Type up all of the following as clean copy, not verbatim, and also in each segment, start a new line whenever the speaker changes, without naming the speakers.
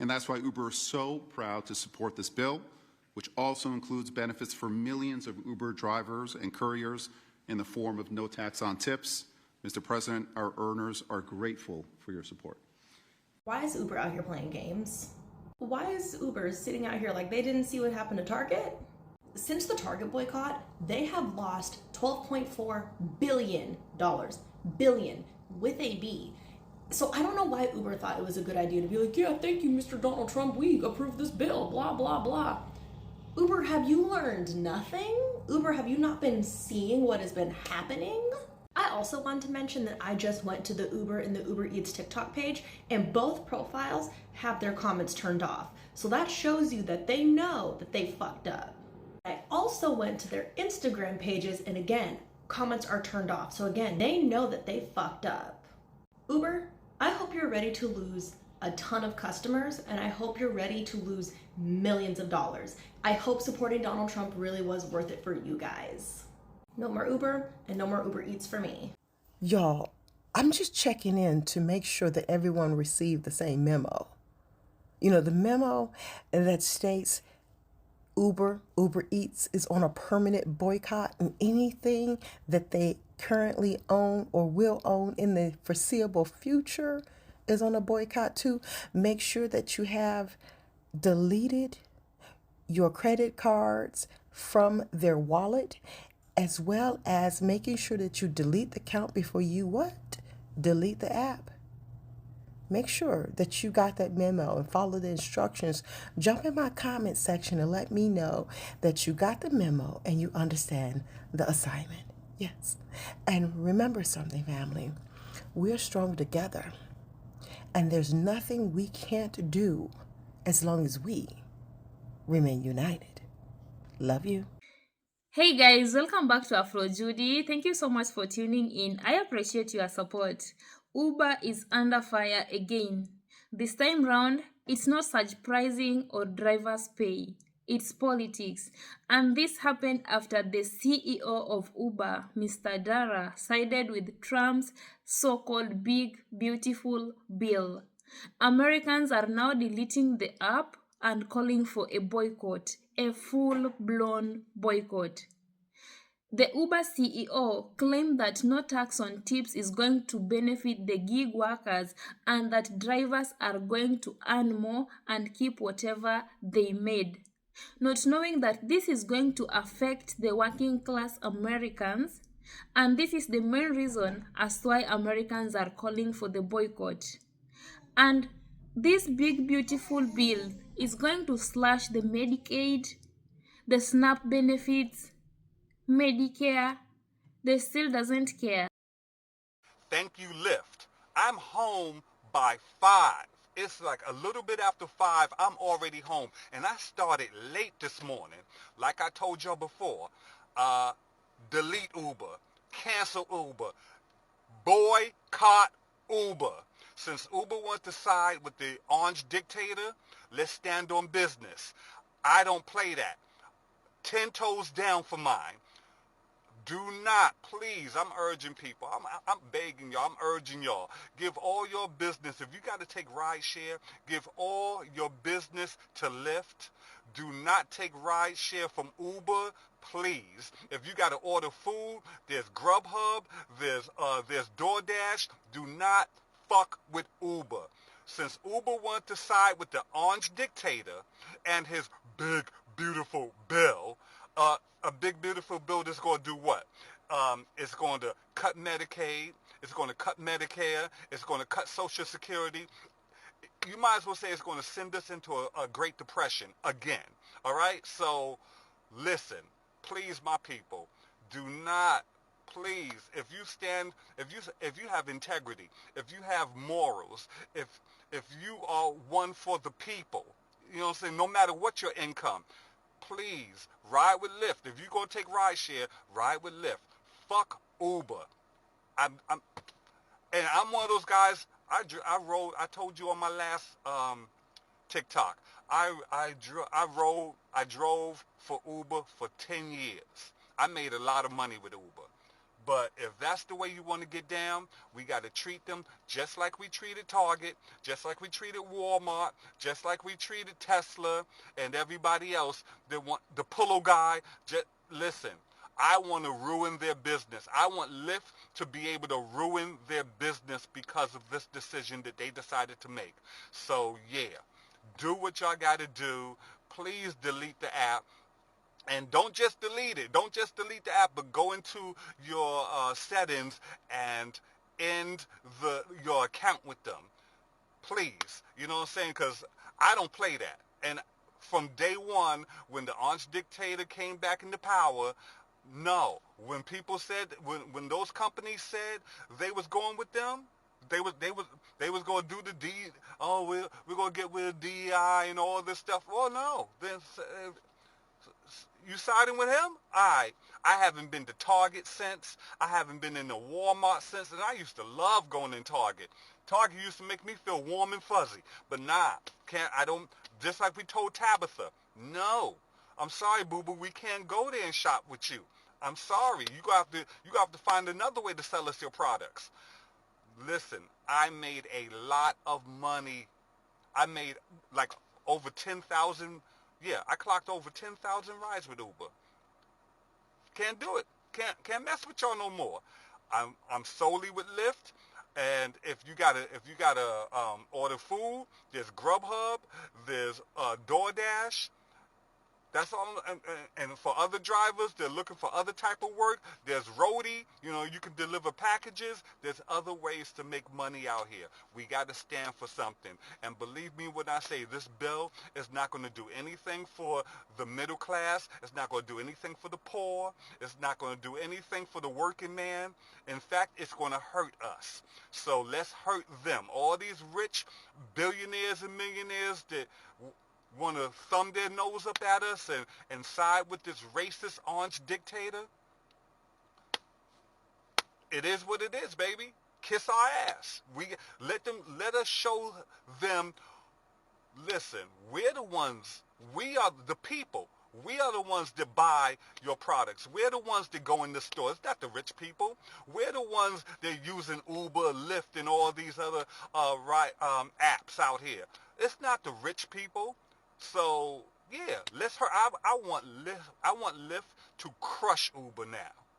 And that's why Uber is so proud to support this bill, which also includes benefits for millions of Uber drivers and couriers in the form of no tax on tips. Mr. President, our earners are grateful for your support.
Why is Uber out here playing games? Why is Uber sitting out here like they didn't see what happened to Target? Since the Target boycott, they have lost $12.4 billion. Billion with a B. So I don't know why Uber thought it was a good idea to be like, yeah, thank you, Mr. Donald Trump, we approved this bill, blah, blah, blah. Uber, have you learned nothing? Uber, have you not been seeing what has been happening? I also want to mention that I just went to the Uber and the Uber Eats TikTok page, and both profiles have their comments turned off. So that shows you that they know that they fucked up. I also went to their Instagram pages, and again, comments are turned off. So again, they know that they fucked up. Uber, I hope you're ready to lose a ton of customers, and I hope you're ready to lose millions of dollars. I hope supporting Donald Trump really was worth it for you guys. No more Uber and no more Uber Eats for me.
Y'all, I'm just checking in to make sure that everyone received the same memo. You know, the memo that states Uber Eats is on a permanent boycott, and anything that they currently own or will own in the foreseeable future is on a boycott too. Make sure that you have deleted your credit cards from their wallet, as well as making sure that you delete the account before you what? Delete the app. Make sure that you got that memo and follow the instructions. Jump in my comment section and let me know that you got the memo and you understand the assignment. Yes. And remember something, family. We're strong together. And there's nothing we can't do as long as we remain united. Love you.
Hey guys, welcome back to Afro Judy. Thank you so much for tuning in. I appreciate your support. Uber is under fire again. This time round, it's not surge pricing or driver's pay. It's politics. And this happened after the CEO of Uber, Mr. Dara, sided with Trump's so-called big, beautiful bill. Americans are now deleting the app and calling for a boycott, a full-blown boycott. The Uber CEO claimed that no tax on tips is going to benefit the gig workers and that drivers are going to earn more and keep whatever they made, not knowing that this is going to affect the working class Americans, and this is the main reason as to why Americans are calling for the boycott. And this big beautiful bill is going to slash the Medicaid, the SNAP benefits, Medicare. They still doesn't care.
Thank you, Lyft. I'm home by 5. It's like a little bit after 5. I'm already home. And I started late this morning. Like I told y'all before, delete Uber, cancel Uber, boycott Uber. Since Uber wants to side with the orange dictator, let's stand on business. I don't play that. 10 toes down for mine. Do not, please, I'm urging people, I'm begging y'all, I'm urging y'all, give all your business, if you got to take ride share, give all your business to Lyft. Do not take ride share from Uber, please. If you got to order food, there's Grubhub, there's DoorDash. Do not fuck with Uber. Since Uber wants to side with the orange dictator and his big, beautiful bill, a big, beautiful bill that's going to do what? It's going to cut Medicaid. It's going to cut Medicare. It's going to cut Social Security. You might as well say it's going to send us into a Great Depression again. All right? So, listen, please, my people, do not, please, if you have integrity, if you have morals, if you are one for the people, you know what I'm saying, no matter what your income, please, ride with Lyft. If you're going to take ride share, ride with Lyft. Fuck Uber. I'm one of those guys, I told you on my last TikTok, I drove for Uber for 10 years. I made a lot of money with Uber. But if that's the way you want to get down, we got to treat them just like we treated Target, just like we treated Walmart, just like we treated Tesla and everybody else that want the Pullo guy. Just listen. I want to ruin their business. I want Lyft to be able to ruin their business because of this decision that they decided to make. So yeah, do what y'all got to do. Please delete the app. And don't just delete it. Don't just delete the app, but go into your settings and end your account with them. Please. You know what I'm saying? Because I don't play that. And from day one, when the arch dictator came back into power, no. When people said, when those companies said they was going with them, they was going to do the deed. Oh, we're going to get rid of DEI and all this stuff. Well, no. Then you siding with him? I haven't been to Target since. I haven't been in the Walmart since. And I used to love going in Target. Target used to make me feel warm and fuzzy. But nah, just like we told Tabitha, no. I'm sorry, boo-boo, we can't go there and shop with you. I'm sorry. You have to find another way to sell us your products. Listen, I made a lot of money. I made like over 10,000. Yeah, I clocked over 10,000 rides with Uber. Can't do it. Can't mess with y'all no more. I'm solely with Lyft. And if you gotta order food, there's Grubhub, there's DoorDash. That's all. And for other drivers, they're looking for other type of work. There's roadie. You know, you can deliver packages. There's other ways to make money out here. We got to stand for something. And believe me when I say this bill is not going to do anything for the middle class. It's not going to do anything for the poor. It's not going to do anything for the working man. In fact, it's going to hurt us. So let's hurt them. All these rich billionaires and millionaires that want to thumb their nose up at us and side with this racist orange dictator. It is what it is, baby. Kiss our ass. Let us show them, listen, we are the people. We are the ones that buy your products. We're the ones that go in the stores. It's not the rich people. We're the ones that are using Uber, Lyft, and all these other apps out here. It's not the rich people. So yeah, I want Lyft to crush Uber now.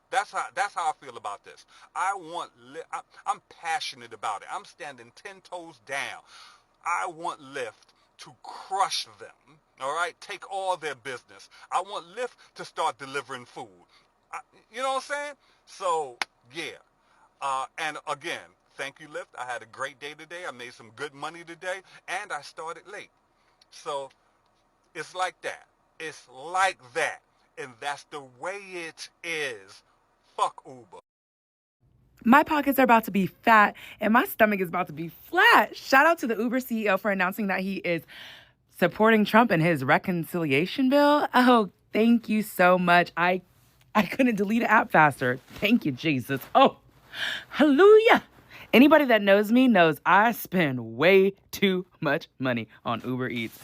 That's how I feel about this. I'm passionate about it. I'm standing 10 toes down. I want Lyft to crush them. All right, take all their business. I want Lyft to start delivering food. You know what I'm saying? So yeah. And again, thank you, Lyft. I had a great day today. I made some good money today, and I started late. So it's like that. It's like that. And that's the way it is. Fuck Uber.
My pockets are about to be fat and my stomach is about to be flat. Shout out to the Uber CEO for announcing that he is supporting Trump in his reconciliation bill. Oh, thank you so much. I couldn't delete an app faster. Thank you, Jesus. Oh, hallelujah. Anybody that knows me knows I spend way too much money on Uber Eats.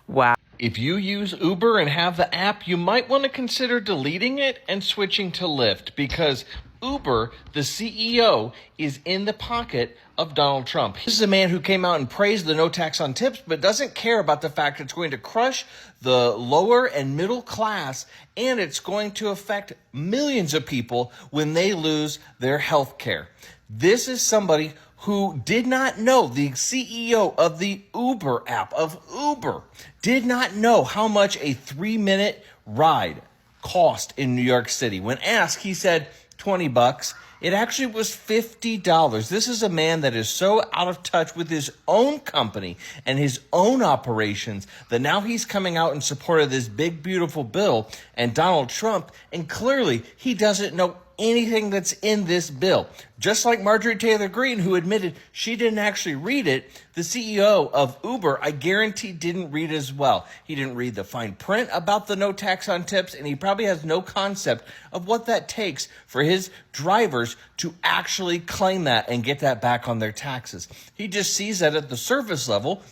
Wow.
If you use Uber and have the app, you might want to consider deleting it and switching to Lyft, because Uber, the CEO, is in the pocket of Donald Trump. This is a man who came out and praised the no tax on tips, but doesn't care about the fact it's going to crush the lower and middle class, and it's going to affect millions of people when they lose their health care. This is somebody who did not know, the CEO of the Uber app, of Uber, did not know how much a 3-minute ride cost in New York City. When asked, he said $20. It actually was $50. This is a man that is so out of touch with his own company and his own operations that now he's coming out in support of this big, beautiful bill and Donald Trump, and clearly he doesn't know anything that's in this bill. Just like Marjorie Taylor Greene, who admitted she didn't actually read it, the CEO of Uber, I guarantee, didn't read as well. He didn't read the fine print about the no tax on tips, and he probably has no concept of what that takes for his drivers to actually claim that and get that back on their taxes. He just sees that at the surface level.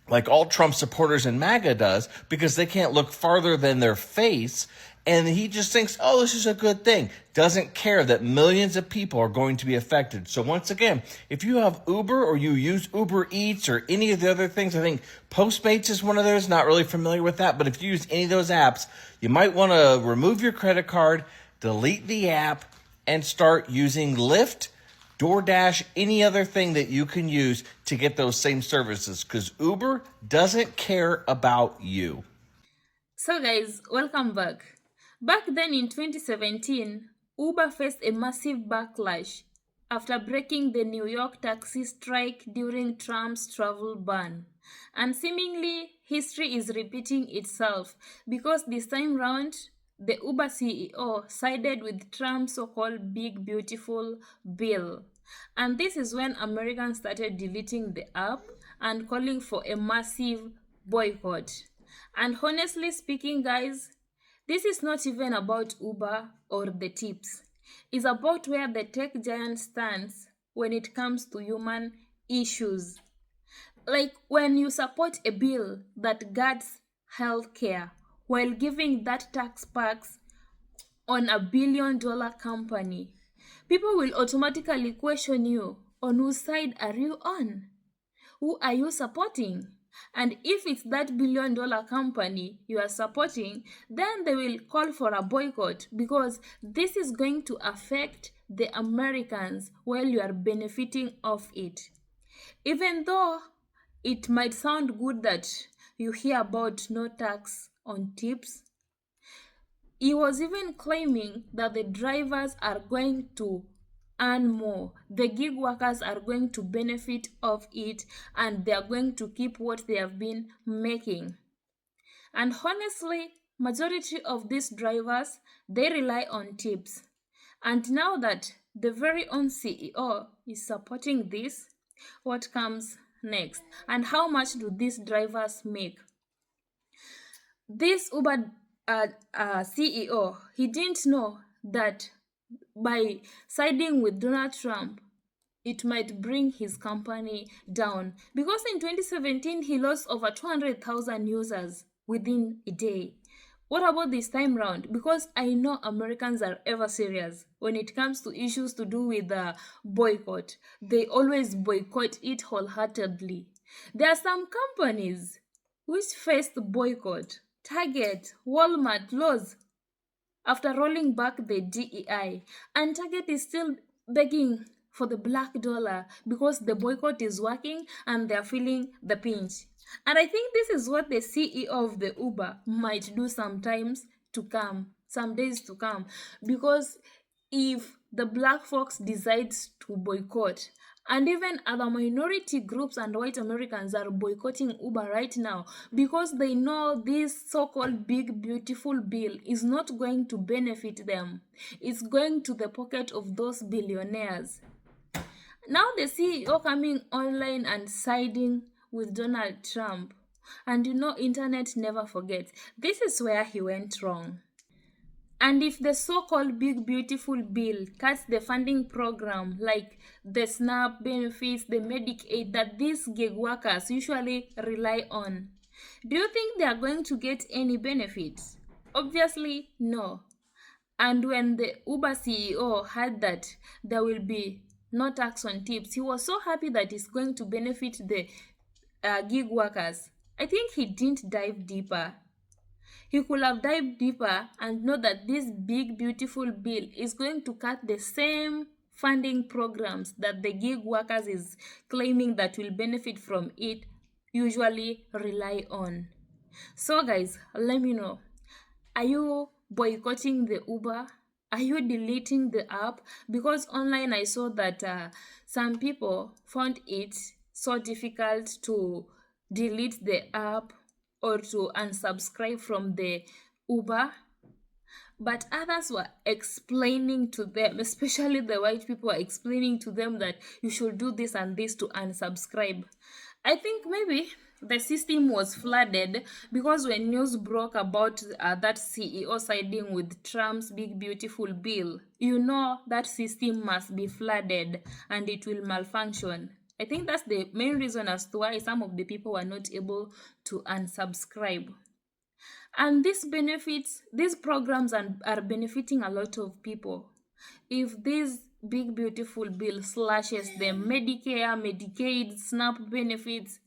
like all Trump supporters and MAGA does, because they can't look farther than their face. And he just thinks, oh, this is a good thing. Doesn't care that millions of people are going to be affected. So once again, if you have Uber or you use Uber Eats or any of the other things, I think Postmates is one of those, not really familiar with that. But if you use any of those apps, you might want to remove your credit card, delete the app, and start using Lyft, DoorDash, any other thing that you can use to get those same services, because Uber doesn't care about you.
So guys, welcome back. Back then in 2017, Uber faced a massive backlash after breaking the New York taxi strike during Trump's travel ban. And seemingly, history is repeating itself because this time round, the Uber CEO sided with Trump's so-called Big Beautiful Bill. And this is when Americans started deleting the app and calling for a massive boycott. And honestly speaking, guys, this is not even about Uber or the tips. It's about where the tech giant stands when it comes to human issues. Like when you support a bill that guards healthcare while giving that tax perks on a billion-dollar company, people will automatically question you on whose side are you on? Who are you supporting? And if it's that billion-dollar company you are supporting, then they will call for a boycott because this is going to affect the Americans while you are benefiting of it. Even though it might sound good that you hear about no tax on tips, he was even claiming that the drivers are going to earn more. The gig workers are going to benefit of it and they are going to keep what they have been making. And honestly, majority of these drivers, they rely on tips. And now that the very own CEO is supporting this, what comes next? And how much do these drivers make? This Uber CEO, he didn't know that by siding with Donald Trump, it might bring his company down. Because in 2017, he lost over 200,000 users within a day. What about this time round? Because I know Americans are ever serious when it comes to issues to do with the boycott. They always boycott it wholeheartedly. There are some companies which faced boycott. Target, Walmart, Lowe's, after rolling back the DEI, and Target is still begging for the black dollar because the boycott is working and they're feeling the pinch. And I think this is what the CEO of the Uber might do sometimes to come, some days to come, because if the black folks decides to boycott, and even other minority groups and white Americans are boycotting Uber right now because they know this so-called big beautiful bill is not going to benefit them. It's going to the pocket of those billionaires. Now the CEO coming online and siding with Donald Trump. And you know, internet never forgets. This is where he went wrong. And if the so-called big beautiful bill cuts the funding program like the SNAP benefits, the Medicaid that these gig workers usually rely on, do you think they are going to get any benefits? Obviously, no. And when the Uber CEO heard that there will be no tax on tips, he was so happy that it's going to benefit the gig workers. I think he didn't dive deeper. He could have dived deeper and know that this big beautiful bill is going to cut the same funding programs that the gig workers is claiming that will benefit from it usually rely on. So guys, let me know, are you boycotting the Uber? Are you deleting the app? Because online I saw that some people found it so difficult to delete the app or to unsubscribe from the Uber. But others were explaining to them, especially the white people were explaining to them that you should do this and this to unsubscribe. I think maybe the system was flooded because when news broke about that CEO siding with Trump's big beautiful bill, you know that system must be flooded and it will malfunction. I think that's the main reason as to why some of the people were not able to unsubscribe. And these programs are benefiting a lot of people. If this big beautiful bill slashes the Medicare, Medicaid, SNAP benefits,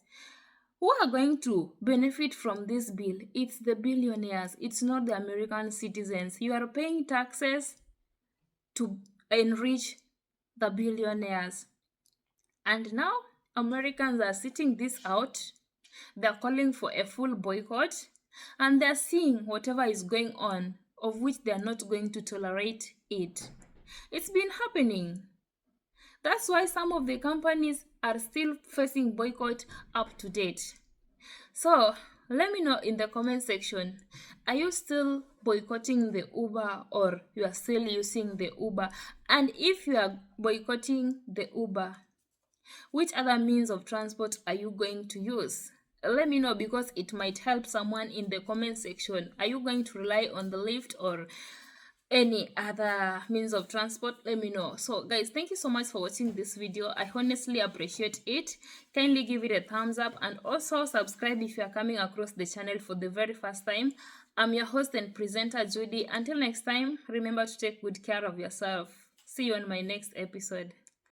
who are going to benefit from this bill? It's the billionaires. It's not the American citizens. You are paying taxes to enrich the billionaires. And now Americans are sitting this out. They're calling for a full boycott, and they're seeing whatever is going on, of which they're not going to tolerate it. It's been happening. That's why some of the companies are still facing boycott up to date. So let me know in the comment section, are you still boycotting the Uber, or you are still using the Uber? And if you are boycotting the Uber, which other means of transport are you going to use? Let me know, because it might help someone in the comment section. Are you going to rely on the Lyft or any other means of transport? Let me know. So guys, thank you so much for watching this video. I honestly appreciate it. Kindly give it a thumbs up, and also subscribe if you are coming across the channel for the very first time. I'm your host and presenter, Judy. Until next time, remember to take good care of yourself. See you on my next episode.